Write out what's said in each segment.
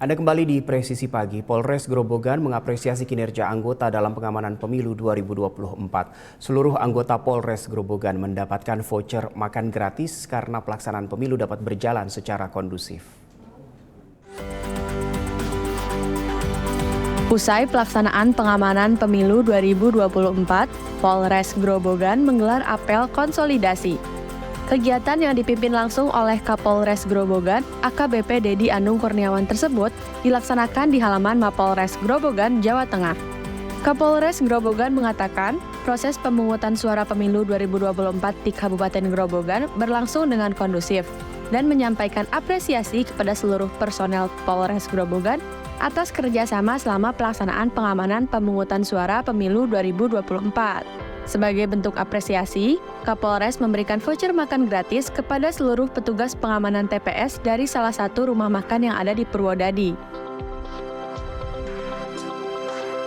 Anda kembali di Presisi Pagi. Polres Grobogan mengapresiasi kinerja anggota dalam pengamanan pemilu 2024. Seluruh anggota Polres Grobogan mendapatkan voucher makan gratis karena pelaksanaan pemilu dapat berjalan secara kondusif. Usai pelaksanaan pengamanan pemilu 2024, Polres Grobogan menggelar apel konsolidasi. Kegiatan yang dipimpin langsung oleh Kapolres Grobogan, AKBP Dedi Anung Kurniawan tersebut dilaksanakan di halaman Mapolres Grobogan, Jawa Tengah. Kapolres Grobogan mengatakan, proses pemungutan suara pemilu 2024 di Kabupaten Grobogan berlangsung dengan kondusif dan menyampaikan apresiasi kepada seluruh personel Polres Grobogan atas kerjasama selama pelaksanaan pengamanan pemungutan suara pemilu 2024. Sebagai bentuk apresiasi, Kapolres memberikan voucher makan gratis kepada seluruh petugas pengamanan TPS dari salah satu rumah makan yang ada di Purwodadi.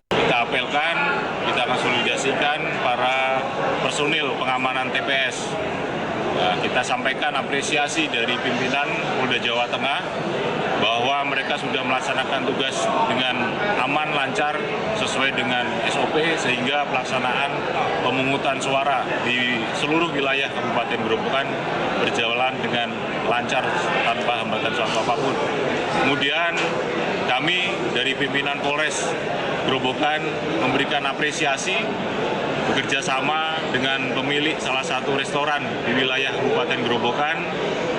Kita apelkan, kita konsolidasikan para personil pengamanan TPS. Kita sampaikan apresiasi dari pimpinan Polda Jawa Tengah bahwa mereka sudah melaksanakan tugas dengan aman, lancar, sesuai dengan SOP sehingga pelaksanaan pemungutan suara di seluruh wilayah Kabupaten Grobogan berjalan dengan lancar tanpa hambatan suatu apapun. Kemudian kami dari pimpinan Polres Grobogan memberikan apresiasi bekerja sama dengan pemilik salah satu restoran di wilayah Kabupaten Grobogan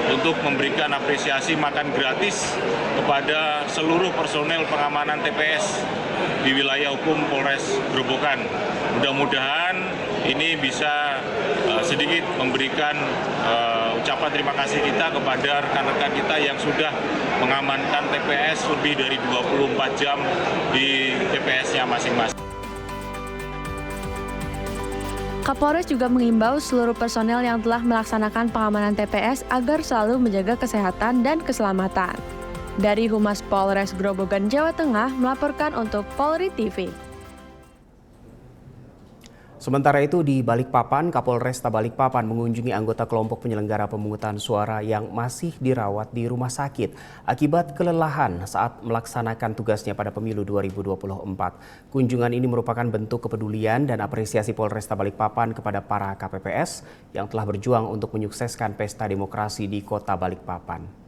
untuk memberikan apresiasi makan gratis kepada seluruh personel pengamanan TPS di wilayah hukum Polres Grobogan. Mudah-mudahan ini bisa sedikit memberikan ucapan terima kasih kita kepada rekan-rekan kita yang sudah mengamankan TPS lebih dari 24 jam di TPS-nya masing-masing. Kapolres juga mengimbau seluruh personel yang telah melaksanakan pengamanan TPS agar selalu menjaga kesehatan dan keselamatan. Dari Humas Polres Grobogan, Jawa Tengah, melaporkan untuk Polri TV. Sementara itu di Balikpapan, Kapolresta Balikpapan mengunjungi anggota kelompok penyelenggara pemungutan suara yang masih dirawat di rumah sakit akibat kelelahan saat melaksanakan tugasnya pada pemilu 2024. Kunjungan ini merupakan bentuk kepedulian dan apresiasi Polresta Balikpapan kepada para KPPS yang telah berjuang untuk menyukseskan pesta demokrasi di Kota Balikpapan.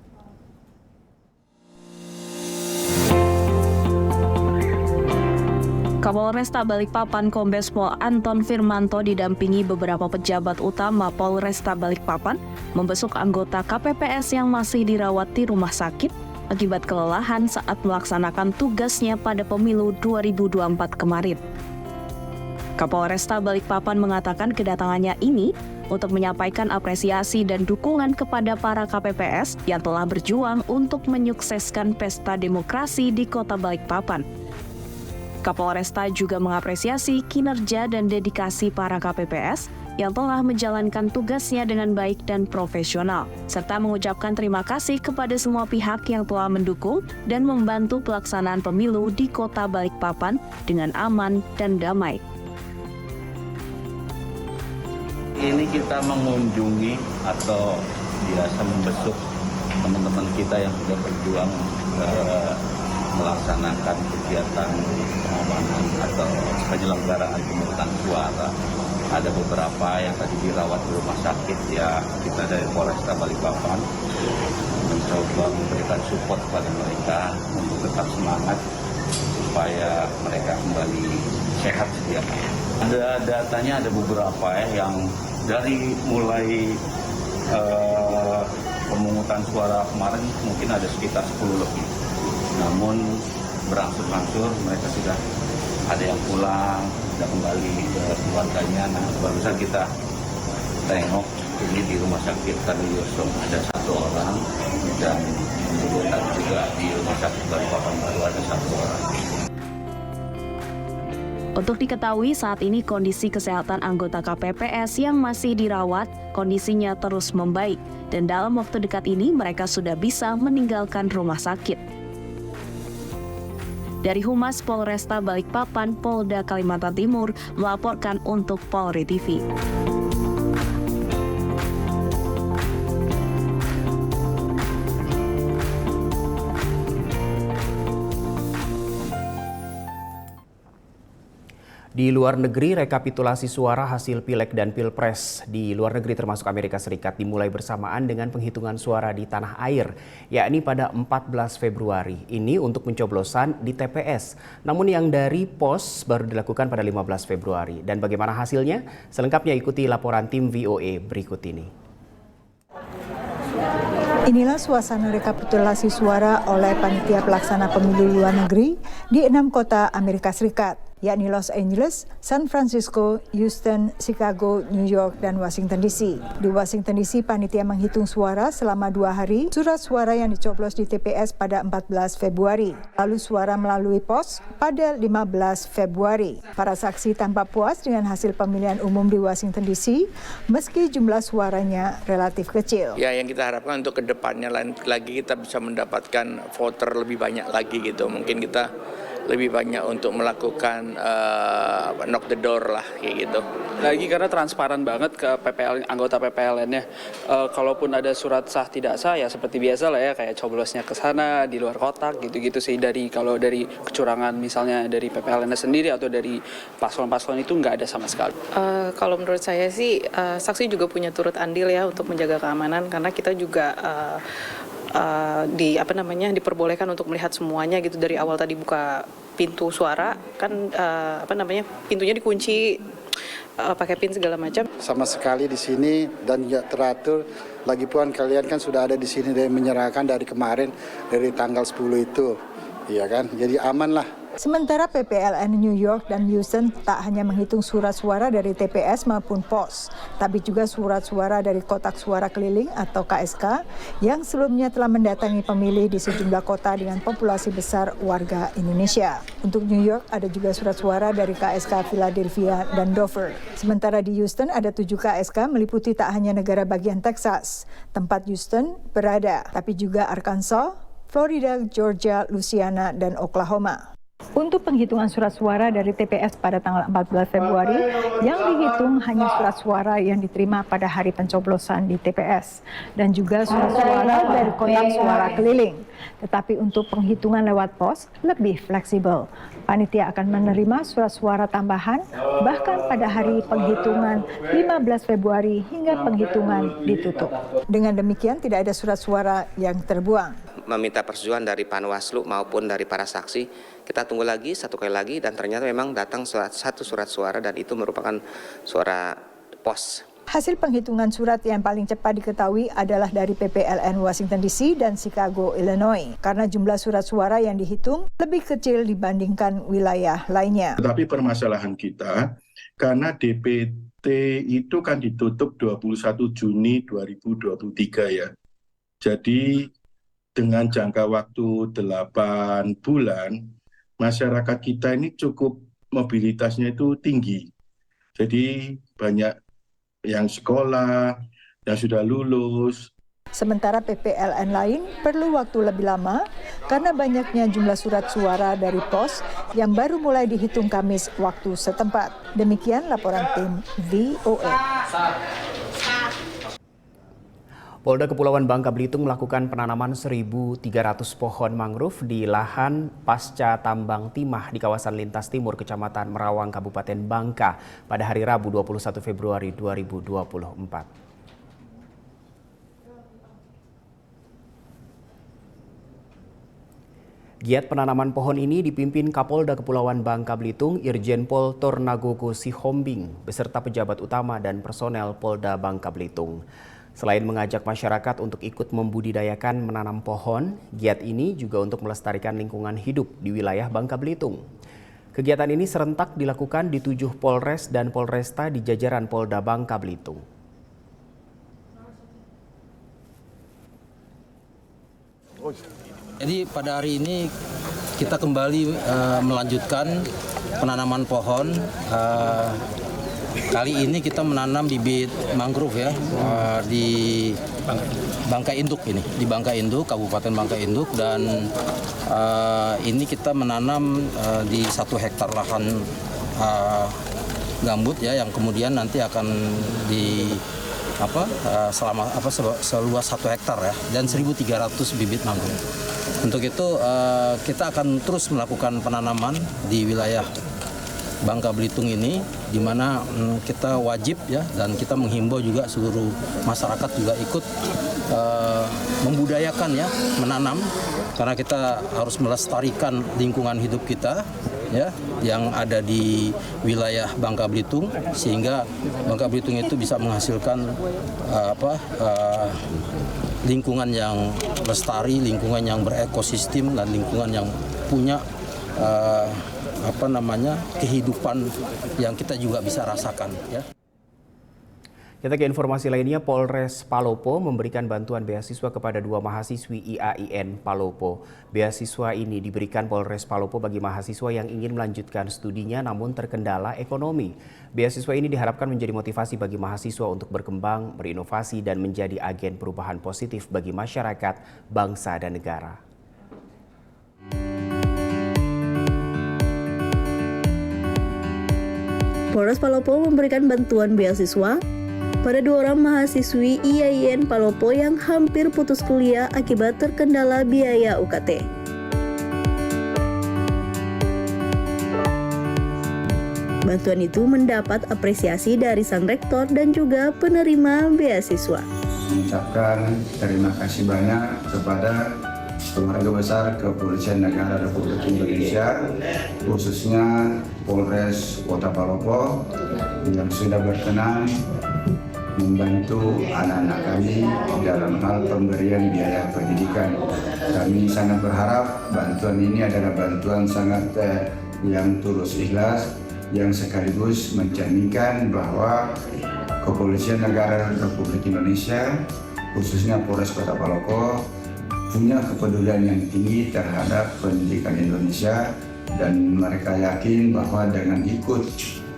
Kapolresta Balikpapan Kombes Pol Anton Firmanto didampingi beberapa pejabat utama Polresta Balikpapan membesuk anggota KPPS yang masih dirawat di rumah sakit akibat kelelahan saat melaksanakan tugasnya pada pemilu 2024 kemarin. Kapolresta Balikpapan mengatakan kedatangannya ini untuk menyampaikan apresiasi dan dukungan kepada para KPPS yang telah berjuang untuk menyukseskan pesta demokrasi di Kota Balikpapan. Kapolresta juga mengapresiasi kinerja dan dedikasi para KPPS yang telah menjalankan tugasnya dengan baik dan profesional, serta mengucapkan terima kasih kepada semua pihak yang telah mendukung dan membantu pelaksanaan pemilu di Kota Balikpapan dengan aman dan damai. Ini kita mengunjungi atau biasa membesuk teman-teman kita yang sudah berjuang melaksanakan kegiatan pengamanan atau penyelenggaraan pemungutan suara. Ada beberapa yang tadi dirawat di rumah sakit, ya kita dari Polresta Balikpapan mencoba memberikan support kepada mereka untuk tetap semangat supaya mereka kembali sehat sedia. Ada datanya, ada beberapa yang dari mulai pemungutan suara kemarin mungkin ada sekitar 10 lebih. Namun berangsur-angsur mereka sudah ada yang pulang, sudah kembali ke keluarganya. Nah, barusan kita tengok ini di rumah sakit Kaliyoso ada 1 orang dan kemudian juga di rumah sakit Balikpapan baru ada 1 orang. Untuk diketahui saat ini kondisi kesehatan anggota KPPS yang masih dirawat kondisinya terus membaik dan dalam waktu dekat ini mereka sudah bisa meninggalkan rumah sakit. Dari Humas Polresta Balikpapan, Polda Kalimantan Timur melaporkan untuk Polri TV. Di luar negeri, rekapitulasi suara hasil Pileg dan Pilpres di luar negeri termasuk Amerika Serikat dimulai bersamaan dengan penghitungan suara di tanah air, yakni pada 14 Februari. Ini untuk pencoblosan di TPS. Namun yang dari pos baru dilakukan pada 15 Februari. Dan bagaimana hasilnya? Selengkapnya ikuti laporan tim VOA berikut ini. Inilah suasana rekapitulasi suara oleh panitia pelaksana pemilu luar negeri di 6 kota Amerika Serikat, yakni Los Angeles, San Francisco, Houston, Chicago, New York, dan Washington DC. Di Washington DC, panitia menghitung suara selama 2 hari, surat suara yang dicoblos di TPS pada 14 Februari, lalu suara melalui pos pada 15 Februari. Para saksi tampak puas dengan hasil pemilihan umum di Washington DC, meski jumlah suaranya relatif kecil. Ya, yang kita harapkan untuk kedepannya lagi kita bisa mendapatkan voter lebih banyak lagi gitu. Mungkin kita lebih banyak untuk melakukan knock the door lah kayak gitu. Lagi karena transparan banget ke PPL, anggota PPLN-nya. Kalaupun ada surat sah tidak sah ya seperti biasa lah ya, kayak coblosnya ke sana di luar kotak gitu-gitu sih. Kalau dari kecurangan misalnya dari PPLN sendiri atau dari paslon-paslon itu nggak ada sama sekali. Kalau menurut saya sih saksi juga punya turut andil ya untuk menjaga keamanan, karena kita juga diperbolehkan untuk melihat semuanya gitu. Dari awal tadi buka pintu suara kan pintunya dikunci pakai pin segala macam. Sama sekali di sini dan ya teratur. Lagi pun kalian kan sudah ada di sini dan menyerahkan dari kemarin dari tanggal 10 itu, iya kan? Jadi aman lah. Sementara PPLN New York dan Houston tak hanya menghitung surat suara dari TPS maupun pos, tapi juga surat suara dari kotak suara keliling atau KSK yang sebelumnya telah mendatangi pemilih di sejumlah kota dengan populasi besar warga Indonesia. Untuk New York ada juga surat suara dari KSK Philadelphia dan Dover. Sementara di Houston ada 7 KSK meliputi tak hanya negara bagian Texas, tempat Houston berada, tapi juga Arkansas, Florida, Georgia, Louisiana, dan Oklahoma. Untuk penghitungan surat suara dari TPS pada tanggal 14 Februari, yang dihitung hanya surat suara yang diterima pada hari pencoblosan di TPS dan juga surat suara dari kotak suara keliling. Tetapi untuk penghitungan lewat pos lebih fleksibel. Panitia akan menerima surat suara tambahan bahkan pada hari penghitungan 15 Februari hingga penghitungan ditutup. Dengan demikian tidak ada surat suara yang terbuang. Meminta persetujuan dari Panwaslu maupun dari para saksi. Kita tunggu lagi satu kali lagi dan ternyata memang datang satu surat suara dan itu merupakan suara pos. Hasil penghitungan surat yang paling cepat diketahui adalah dari PPLN Washington DC dan Chicago, Illinois, karena jumlah surat suara yang dihitung lebih kecil dibandingkan wilayah lainnya. Tetapi permasalahan kita, karena DPT itu kan ditutup 21 Juni 2023 ya. Jadi dengan jangka waktu 8 bulan, masyarakat kita ini cukup mobilitasnya itu tinggi. Jadi banyak yang sekolah, yang sudah lulus. Sementara PPLN lain perlu waktu lebih lama karena banyaknya jumlah surat suara dari pos yang baru mulai dihitung Kamis waktu setempat. Demikian laporan tim VOA. Polda Kepulauan Bangka Belitung melakukan penanaman 1.300 pohon mangrove di lahan pasca tambang timah di kawasan Lintas Timur, Kecamatan Merawang, Kabupaten Bangka pada hari Rabu 21 Februari 2024. Giat penanaman pohon ini dipimpin Kapolda Kepulauan Bangka Belitung Irjen Pol Tornagogo Sihombing beserta pejabat utama dan personel Polda Bangka Belitung. Selain mengajak masyarakat untuk ikut membudidayakan menanam pohon, giat ini juga untuk melestarikan lingkungan hidup di wilayah Bangka Belitung. Kegiatan ini serentak dilakukan di 7 Polres dan Polresta di jajaran Polda Bangka Belitung. Jadi pada hari ini kita kembali melanjutkan penanaman pohon. Kali ini kita menanam bibit mangrove ya di Bangka Induk ini, di Bangka Induk, Kabupaten Bangka Induk, dan ini kita menanam di 1 hektar lahan gambut ya, yang kemudian nanti akan seluas 1 hektar ya, dan 1.300 bibit mangrove. Untuk itu kita akan terus melakukan penanaman di wilayah Bangka Belitung ini, di mana kita wajib ya, dan kita menghimbau juga seluruh masyarakat juga ikut membudayakan ya, menanam, karena kita harus melestarikan lingkungan hidup kita ya, yang ada di wilayah Bangka Belitung, sehingga Bangka Belitung itu bisa menghasilkan lingkungan yang lestari, lingkungan yang berekosistem, dan lingkungan yang punya kehidupan yang kita juga bisa rasakan ya. Kita ke informasi lainnya, Polres Palopo memberikan bantuan beasiswa kepada 2 mahasiswi IAIN Palopo. Beasiswa ini diberikan Polres Palopo bagi mahasiswa yang ingin melanjutkan studinya namun terkendala ekonomi. Beasiswa ini diharapkan menjadi motivasi bagi mahasiswa untuk berkembang, berinovasi, dan menjadi agen perubahan positif bagi masyarakat, bangsa, dan negara. Polres Palopo memberikan bantuan beasiswa pada 2 orang mahasiswi IAIN Palopo yang hampir putus kuliah akibat terkendala biaya UKT. Bantuan itu mendapat apresiasi dari sang rektor dan juga penerima beasiswa. Mengucapkan terima kasih banyak kepada Keluarga Besar Kepolisian Negara Republik Indonesia, khususnya Polres Kota Palopo yang sudah berkenan membantu anak-anak kami dalam hal pemberian biaya pendidikan. Kami sangat berharap bantuan ini adalah bantuan sangat yang tulus ikhlas, yang sekaligus mencerminkan bahwa Kepolisian Negara Republik Indonesia, khususnya Polres Kota Palopo, punya kepedulian yang tinggi terhadap pendidikan Indonesia, dan mereka yakin bahwa dengan ikut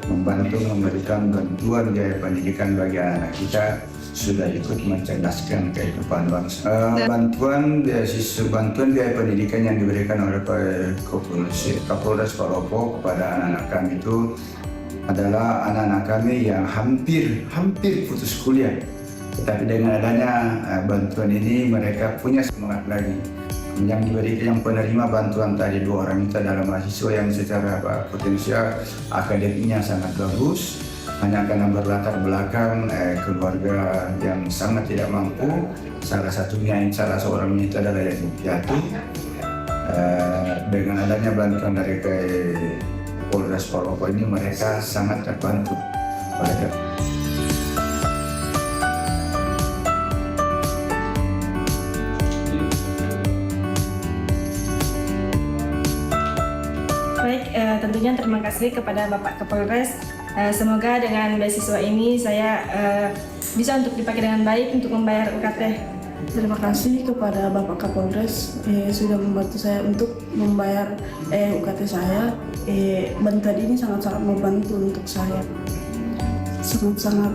membantu memberikan bantuan biaya pendidikan bagi anak kita sudah ikut mencerdaskan kehidupan bangsa. Bantuan biaya pendidikan yang diberikan oleh Kapolres Palopo kepada anak-anak kami itu adalah anak-anak kami yang hampir putus kuliah. Tetapi dengan adanya bantuan ini mereka punya semangat lagi. Yang penerima bantuan tadi 2 orang itu adalah mahasiswa yang secara potensial akademiknya sangat bagus, hanya karena berlatar belakang keluarga yang sangat tidak mampu. Salah seorangnya itu adalah yatim piatu. Dengan adanya bantuan dari Polres Palopo ini mereka sangat terbantu. Tentunya terima kasih kepada Bapak Kapolres. Semoga dengan beasiswa ini saya bisa untuk dipakai dengan baik untuk membayar UKT. Terima kasih kepada Bapak Kapolres sudah membantu saya untuk membayar UKT saya. Bantuan ini sangat-sangat membantu untuk saya. Sangat-sangat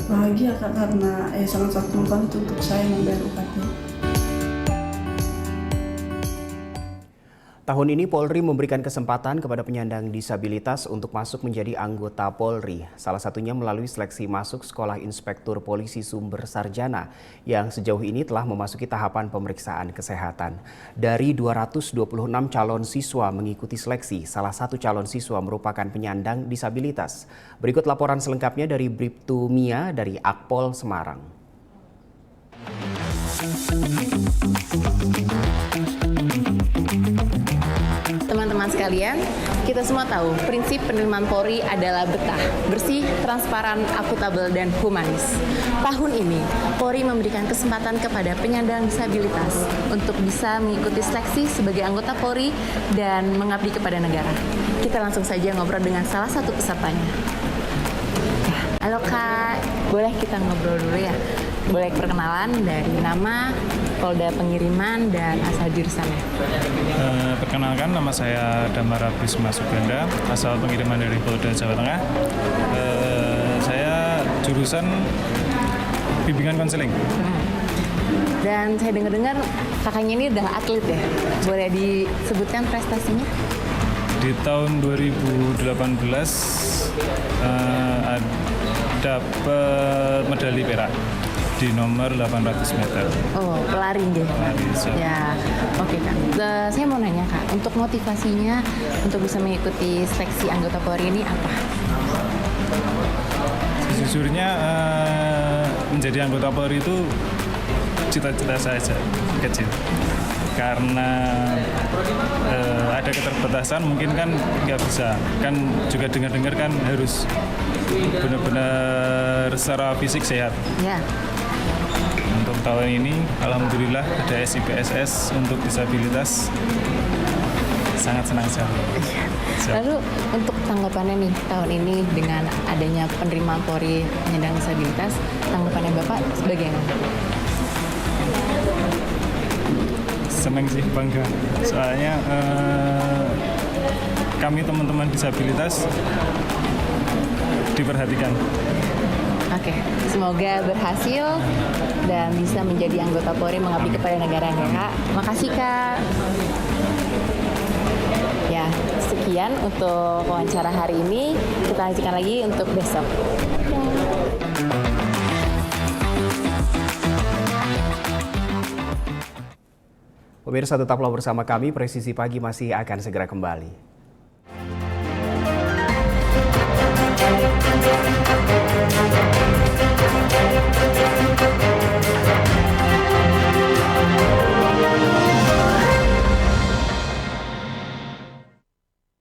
bahagia karena sangat-sangat membantu untuk saya membayar UKT. Tahun ini Polri memberikan kesempatan kepada penyandang disabilitas untuk masuk menjadi anggota Polri. Salah satunya melalui seleksi masuk Sekolah Inspektur Polisi Sumber Sarjana yang sejauh ini telah memasuki tahapan pemeriksaan kesehatan. Dari 226 calon siswa mengikuti seleksi, salah satu calon siswa merupakan penyandang disabilitas. Berikut laporan selengkapnya dari Bribtu Mia dari Akpol Semarang. Teman-teman sekalian, kita semua tahu prinsip penerimaan Polri adalah betah, bersih, transparan, akuntabel, dan humanis. Tahun ini, Polri memberikan kesempatan kepada penyandang disabilitas untuk bisa mengikuti seleksi sebagai anggota Polri dan mengabdi kepada negara. Kita langsung saja ngobrol dengan salah satu pesertanya. Halo Kak, boleh kita ngobrol dulu ya? Boleh perkenalan dari nama, Polda Pengiriman, dan asal jurusannya. Perkenalkan, nama saya Damara Bisma Suganda, asal pengiriman dari Polda Jawa Tengah. Saya jurusan bimbingan konseling. Dan saya dengar-dengar kakaknya ini adalah atlet ya? Boleh disebutkan prestasinya? Di tahun 2018 dapat medali perak. di nomor 800 meter. Oh, pelari nggih. Ya, oke Kak. Saya mau nanya Kak, untuk motivasinya untuk bisa mengikuti seleksi anggota Polri ini apa? Sejujurnya menjadi anggota Polri itu cita-cita saya kecil. Karena ada keterbatasan mungkin kan nggak bisa. Kan juga dengar-dengar kan harus benar-benar secara fisik sehat. Ya. Untuk tahun ini, alhamdulillah ada SIPSS untuk disabilitas. Sangat senang sekali. Lalu untuk tanggapannya nih tahun ini dengan adanya penerimaan Polri penyandang disabilitas, tanggapannya Bapak bagaimana? Senang sih, bangga. Soalnya kami teman-teman disabilitas diperhatikan. Oke, semoga berhasil dan bisa menjadi anggota Polri mengabdi kepada negaranya, Kak. Makasih, Kak. Ya, sekian untuk wawancara hari ini. Kita lanjutkan lagi untuk besok. Pemirsa, tetaplah bersama kami, Presisi Pagi masih akan segera kembali.